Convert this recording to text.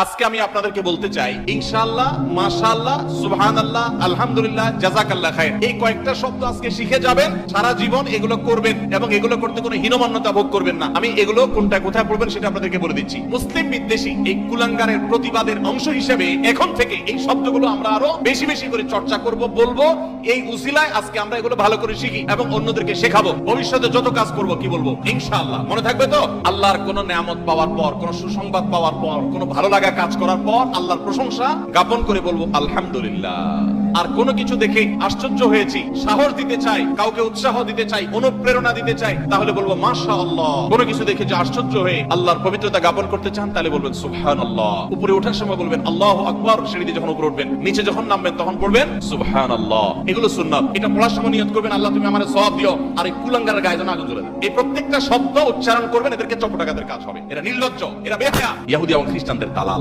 আজকে আমি আপনাদেরকে বলতে চাই ইনশাআল্লাহ, মাশাআল্লাহ, সুবহানাল্লাহ, আলহামদুলিল্লাহ, জাযাকাল্লাহ খায়র, এই কয়েকটা শব্দ আজকে শিখে যাবেন, সারা জীবন এগুলো করবেন এবং এগুলো করতে কোনো হীনমন্যতা ভোগ করবেন না। আমি এগুলো কোনটা কোথায় পড়বেন সেটা আপনাদেরকে বলে দিচ্ছি। মুসলিম বিদ্বেষী এই কুলাঙ্গারের প্রতিবাদের অংশ হিসেবে এখন থেকে এই শব্দগুলো আমরা আরো বেশি বেশি করে চর্চা করব, বলবো। এই উসিলায় আজকে আমরা এগুলো ভালো করে শিখি এবং অন্যদেরকে শেখাবো। ভবিষ্যতে যত কাজ করব কি বলবো ইনশাআল্লাহ, মনে থাকবে তো? আল্লাহর কোন নিয়ামত পাওয়ার পর, কোন সুসংবাদ পাওয়ার পর, কোন ভালো লাগা কাজ করার পর আল্লাহর প্রশংসা জ্ঞাপন করে বলবো আলহামদুলিল্লাহ। আর কোনো কিছু দেখে আশ্চর্য হয়েছি, সাহস দিতে চাই, কাউকে উৎসাহ দিতে চাই, অনুপ্রেরণা দিতে চাই, তাহলে বলবো মাশাআল্লাহ। কোনো কিছু দেখে যে আশ্চর্য হয়ে আল্লাহর পবিত্রতা জ্ঞাপন করতে চান, তাহলে বলবেন সুবহানাল্লাহ। উপরে ওঠার সময় বলবেন আল্লাহু আকবার, সিঁড়ি দিয়ে যখন উপরে উঠবেন, নিচে যখন নামবেন তখন পড়বেন সুবহানাল্লাহ। এগুলো সুন্নাত। এটা পড়ার সময় নিয়ত করবেন আল্লাহ তুমি আমারে সওয়াব দিও, আর এই কুলাঙ্গারের গায়ে যেন আগুন জ্বলে দেয়। এই প্রত্যেকটা শব্দ উচ্চারণ করবেন, এদেরকে চপটাঘাতের কাজ হবে। এরা নির্লজ্জ, এরা বেহায়া, ইহুদি এবং খ্রিস্টানদের দালাল।